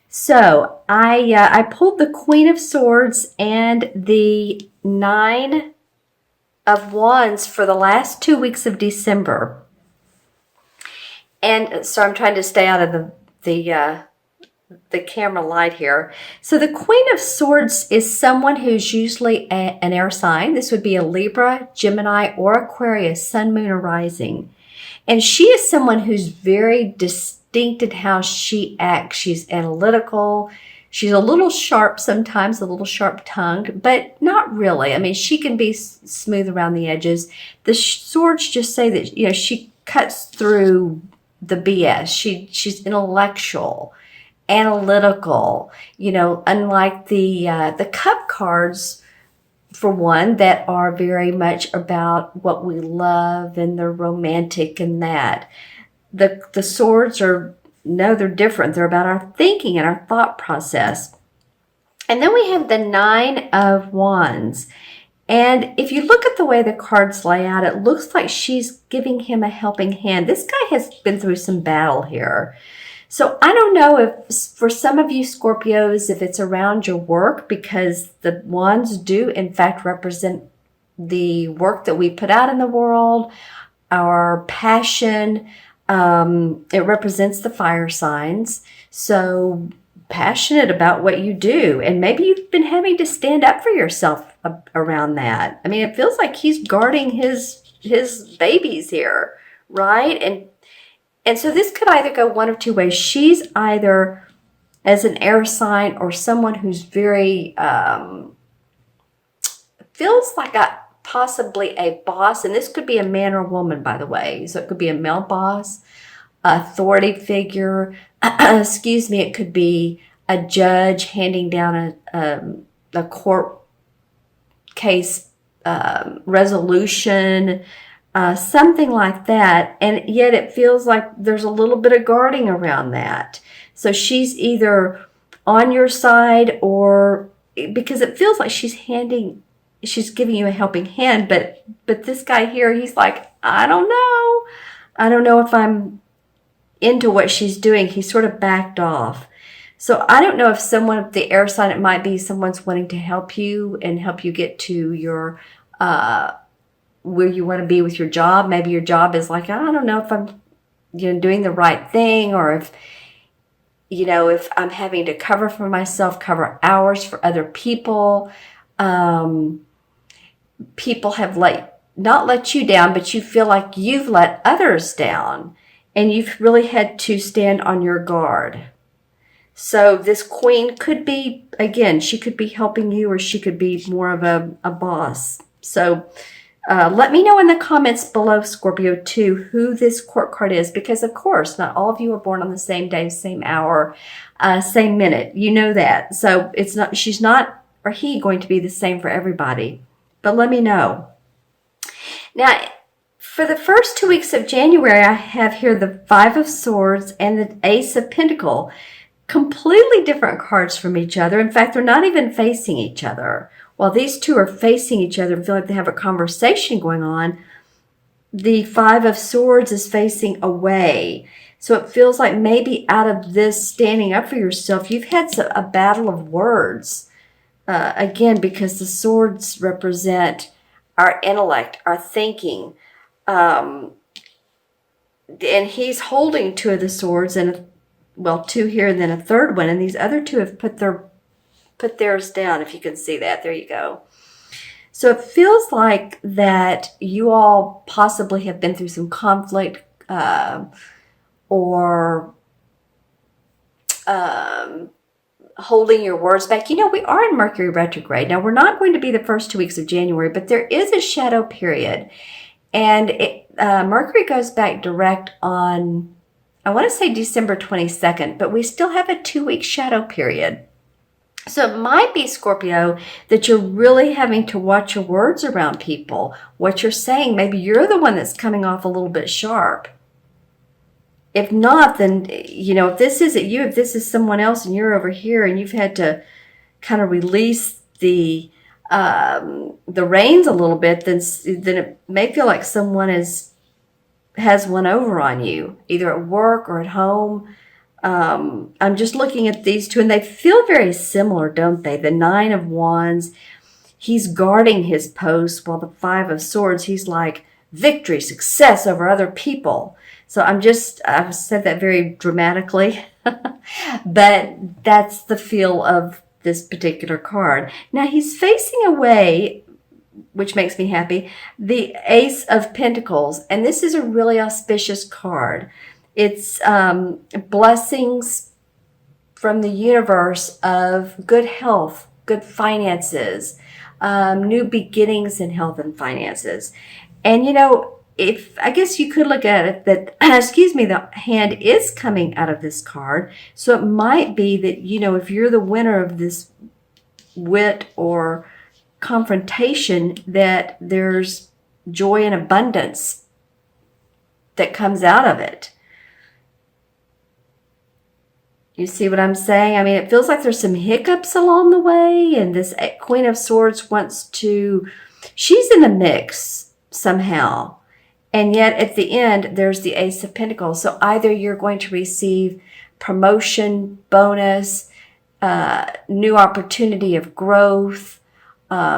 So I pulled the Queen of Swords and the Nine of Wands for the last 2 weeks of December. And so I'm trying to stay out of the camera light here. So the Queen of Swords is someone who's usually an air sign. This would be a Libra, Gemini, or Aquarius, Sun, Moon, or Rising. And she is someone who's very distinct in how she acts. She's analytical. She's a little sharp sometimes, a little sharp-tongued, but not really. I mean, she can be smooth around the edges. The swords just say that, she cuts through the BS. She's intellectual, analytical, unlike the cup cards, for one, that are very much about what we love and the romantic and that. The swords they're different. They're about our thinking and our thought process. And then we have the Nine of Wands. And if you look at the way the cards lay out, it looks like she's giving him a helping hand. This guy has been through some battle here. So I don't know if for some of you Scorpios, if it's around your work, because the wands do in fact represent the work that we put out in the world, our passion. It represents the fire signs. So passionate about what you do. And maybe you've been having to stand up for yourself around that. I mean, it feels like he's guarding his babies here, right? And so this could either go one of two ways. She's either as an air sign or someone who's very, feels like possibly a boss. And this could be a man or a woman, by the way. So it could be a male boss, authority figure. Excuse me. It could be a judge handing down a court case resolution, something like that. And yet it feels like there's a little bit of guarding around that. So she's either on your side, or because it feels like she's giving you a helping hand. But this guy here, he's like, I don't know if I'm into what she's doing. He sort of backed off. So I don't know if someone of the air sign, it might be someone's wanting to help you and help you get to your where you want to be with your job. Maybe your job is like, I don't know if I'm doing the right thing, or if I'm having to cover for myself, cover hours for other people. People have not let you down, but you feel like you've let others down, and you've really had to stand on your guard. So this queen could be, again, she could be helping you, or she could be more of a boss. So let me know in the comments below, Scorpio, too, who this court card is, because, of course, not all of you are born on the same day, same hour, same minute. You know that. So she's not, or he, going to be the same for everybody. But let me know. Now, for the first 2 weeks of January, I have here the Five of Swords and the Ace of Pentacles. Completely different cards from each other. In fact, they're not even facing each other. While these two are facing each other and feel like they have a conversation going on, the Five of Swords is facing away. So it feels like maybe out of this standing up for yourself, you've had a battle of words. Again, because the swords represent our intellect, our thinking. And he's holding two of the swords, and two here and then a third one. And these other two have put theirs down, if you can see that. There you go. So it feels like that you all possibly have been through some conflict or holding your words back. We are in Mercury retrograde. Now, we're not going to be the first 2 weeks of January, but there is a shadow period. And Mercury goes back direct on, I want to say December 22nd, but we still have a 2-week shadow period. So it might be, Scorpio, that you're really having to watch your words around people, what you're saying. Maybe you're the one that's coming off a little bit sharp. If not, then, if this isn't you, if this is someone else and you're over here and you've had to kind of release the reins a little bit, then it may feel like someone has one over on you, either at work or at home. I'm just looking at these two, and they feel very similar, don't they? The Nine of Wands, he's guarding his post, while the Five of Swords, he's like victory, success over other people. So I've said that very dramatically, but that's the feel of this particular card. Now he's facing away, which makes me happy, the Ace of Pentacles. And this is a really auspicious card. It's blessings from the universe of good health, good finances, new beginnings in health and finances. And, if I guess you could look at it that, excuse me, the hand is coming out of this card. So it might be that, if you're the winner of this wit or confrontation, that there's joy and abundance that comes out of it. You see what I'm saying? I mean, it feels like there's some hiccups along the way, and this Queen of Swords she's in the mix somehow. And yet at the end, there's the Ace of Pentacles. So either you're going to receive promotion, bonus, new opportunity of growth,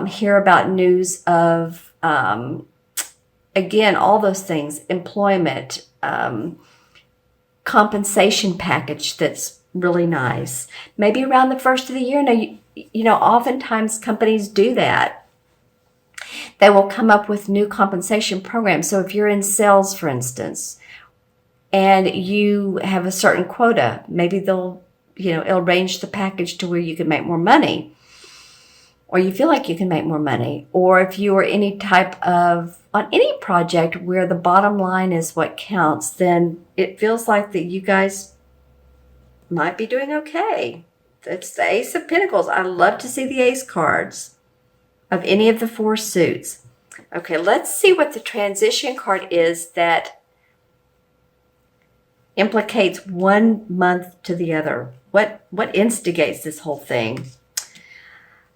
hear about news of, again, all those things, employment, compensation package that's really nice. Maybe around the first of the year. Now, oftentimes companies do that. They will come up with new compensation programs. So if you're in sales, for instance, and you have a certain quota, maybe they'll, arrange the package to where you can make more money, or you feel like you can make more money. Or if you are on any project where the bottom line is what counts, then it feels like that you guys might be doing okay. It's the Ace of Pentacles. I love to see the Ace cards of any of the four suits. Okay, let's see what the transition card is that implicates 1 month to the other. What instigates this whole thing?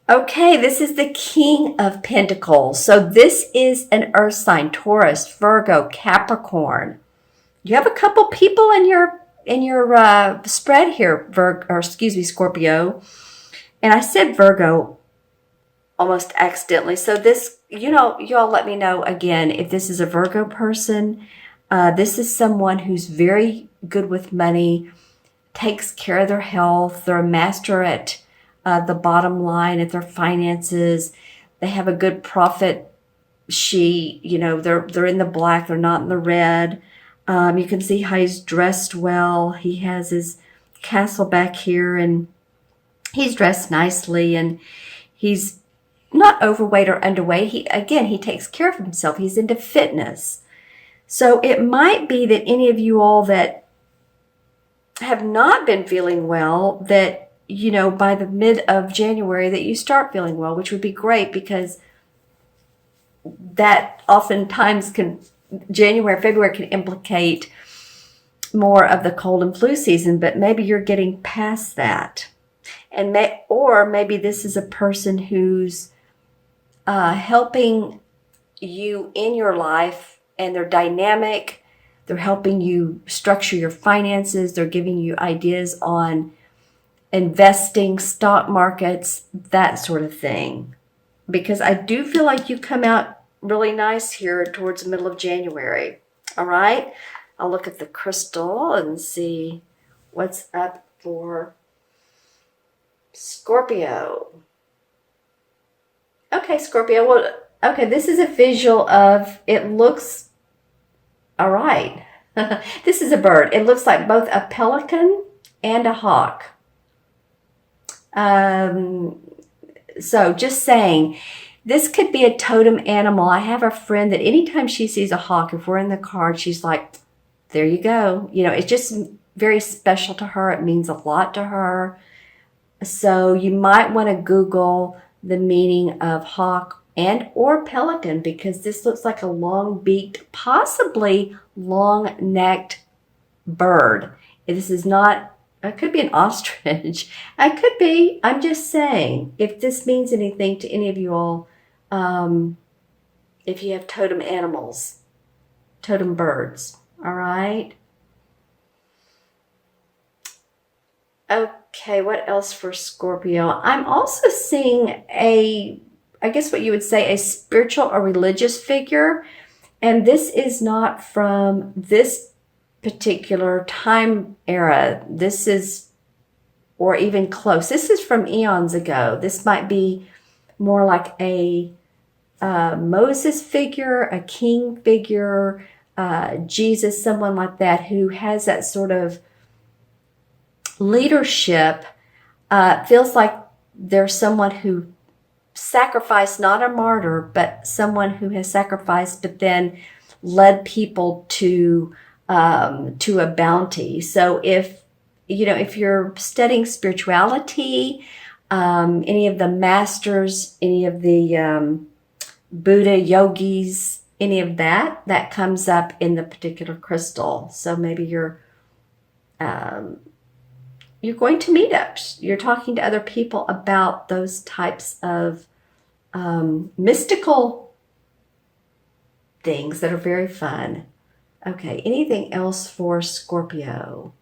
Okay, this is the King of Pentacles. So this is an earth sign: Taurus, Virgo, Capricorn. You have a couple people in your spread here, Scorpio. And I said Virgo almost accidentally. So this, you all let me know again if this is a Virgo person. This is someone who's very good with money, takes care of their health. They're a master at the bottom line, at their finances. They have a good profit sheet. They're in the black. They're not in the red. You can see how he's dressed well. He has his castle back here, and he's dressed nicely, and he's not overweight or underweight. He takes care of himself. He's into fitness. So it might be that any of you all that have not been feeling well, that, by the mid of January, that you start feeling well, which would be great, because that oftentimes January, February can implicate more of the cold and flu season, but maybe you're getting past that. Or maybe this is a person who's helping you in your life, and they're dynamic. They're helping you structure your finances. They're giving you ideas on investing, stock markets, that sort of thing. Because I do feel like you come out really nice here towards the middle of January. All right? I'll look at the crystal and see what's up for Scorpio. Okay, Scorpio. Well, okay, this is a visual of, it looks, all right. This is a bird. It looks like both a pelican and a hawk. So just saying, this could be a totem animal. I have a friend that anytime she sees a hawk, if we're in the car, she's like, there you go. It's just very special to her. It means a lot to her. So you might want to Google the meaning of hawk and or pelican, because this looks like a long-beaked, possibly long-necked bird. This is not, it could be an ostrich. It could be, I'm just saying, if this means anything to any of you all, if you have totem animals, totem birds, all right? Okay, what else for Scorpio? I'm also seeing I guess what you would say, a spiritual or religious figure. And this is not from this particular time era. This is, or even close. This is from eons ago. This might be more like a Moses figure, a king figure, Jesus, someone like that who has that sort of leadership. Feels like there's someone who sacrificed, not a martyr, but someone who has sacrificed, but then led people to a bounty. So if you're studying spirituality, any of the masters, any of the Buddha yogis, any of that comes up in the particular crystal. So maybe you're going to meetups. You're talking to other people about those types of mystical things that are very fun. Okay, anything else for Scorpio?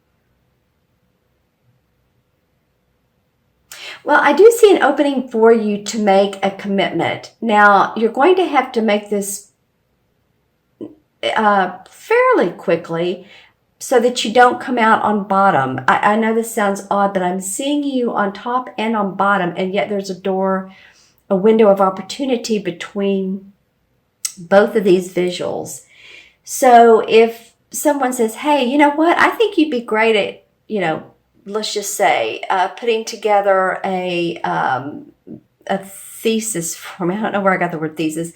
Well, I do see an opening for you to make a commitment. Now, you're going to have to make this fairly quickly so that you don't come out on bottom. I know this sounds odd, but I'm seeing you on top and on bottom, and yet there's a window of opportunity between both of these visuals. So if someone says, hey, you know what, I think you'd be great at, let's just say, putting together a thesis for me. I don't know where I got the word thesis,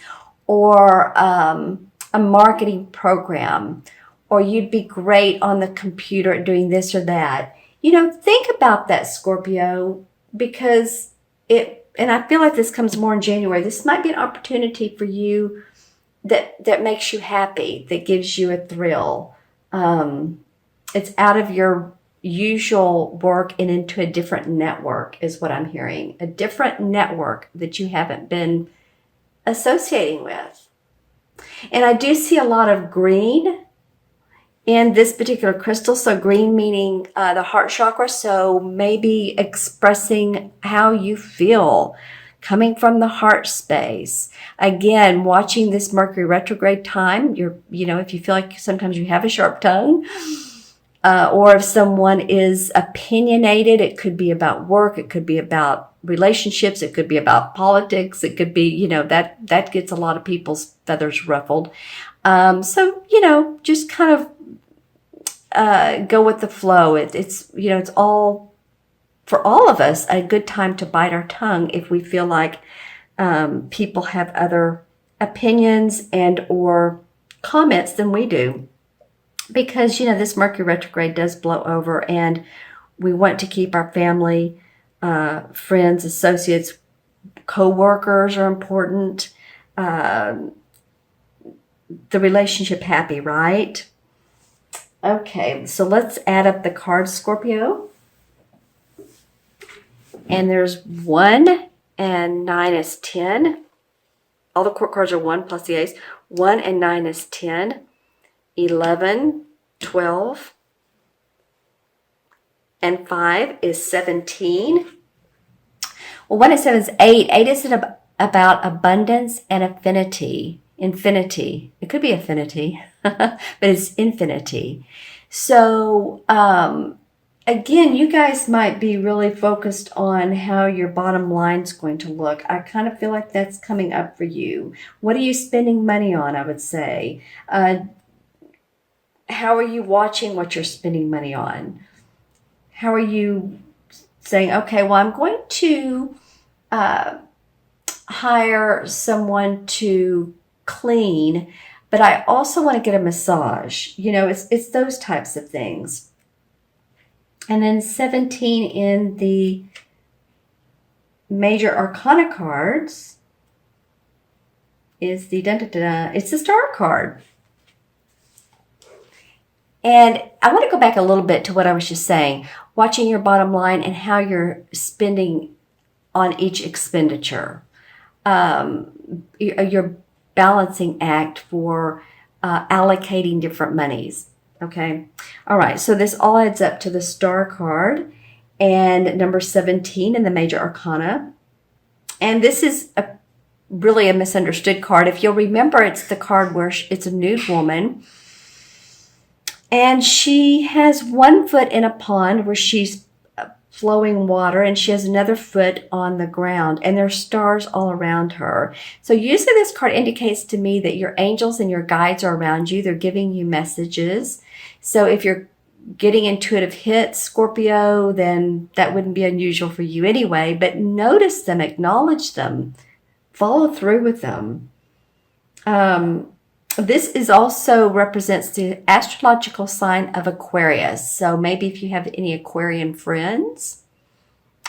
or a marketing program, or you'd be great on the computer at doing this or that. Think about that, Scorpio, because and I feel like this comes more in January. This might be an opportunity for you that makes you happy, that gives you a thrill. It's out of your usual work and into a different network is what I'm hearing. A different network that you haven't been associating with. And I do see a lot of green in this particular crystal. So green meaning the heart chakra. So maybe expressing how you feel, coming from the heart space. Again, watching this Mercury retrograde time, if you feel like sometimes you have a sharp tongue, or if someone is opinionated, it could be about work, it could be about relationships, it could be about politics, it could be, that gets a lot of people's feathers ruffled. So, just kind of go with the flow. It's all, for all of us, a good time to bite our tongue if we feel like people have other opinions and or comments than we do. Because, this Mercury retrograde does blow over, and we want to keep our family, friends, associates, co-workers are important. The relationship happy, right? Okay, so let's add up the cards, Scorpio. And there's 1 and 9 is 10. All the court cards are 1 plus the ace. 1 and 9 is 10. 11, 12, and 5 is 17. Well, 1 and 7 is 8. 8 is about abundance and affinity. Infinity. It could be affinity, but it's infinity. So, again, you guys might be really focused on how your bottom line's going to look. I kind of feel like that's coming up for you. What are you spending money on, I would say? How are you watching what you're spending money on? How are you saying, okay, well, I'm going to hire someone to clean, but I also want to get a massage. It's those types of things. And then 17 in the major arcana cards is it's the star card. And I want to go back a little bit to what I was just saying, watching your bottom line and how you're spending on each expenditure. Your balancing act for allocating different monies. Okay. All right. So this all adds up to the star card. and number 17 in the major arcana. And this is really a misunderstood card. If you'll remember, it's the card where it's a nude woman. And she has one foot in a pond where she's flowing water, and she has another foot on the ground, and there's stars all around her. So usually this card indicates to me that your angels and your guides are around you. They're giving you messages. So if you're getting intuitive hits, Scorpio, then that wouldn't be unusual for you anyway. But notice them, acknowledge them, follow through with them. This is also represents the astrological sign of Aquarius. So maybe if you have any Aquarian friends,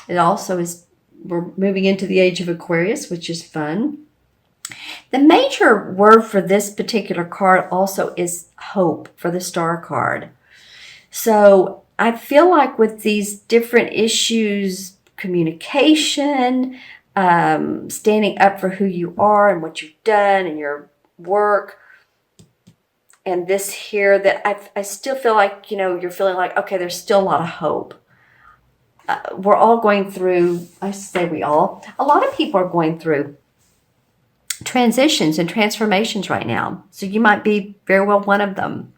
it also is, we're moving into the age of Aquarius, which is fun. The major word for this particular card also is hope, for the star card. So I feel like with these different issues, communication, standing up for who you are and what you've done and your work, and this here, that I still feel like, you're feeling like, okay, there's still a lot of hope. We're all going through, I say we all, a lot of people are going through transitions and transformations right now. So you might be very well one of them.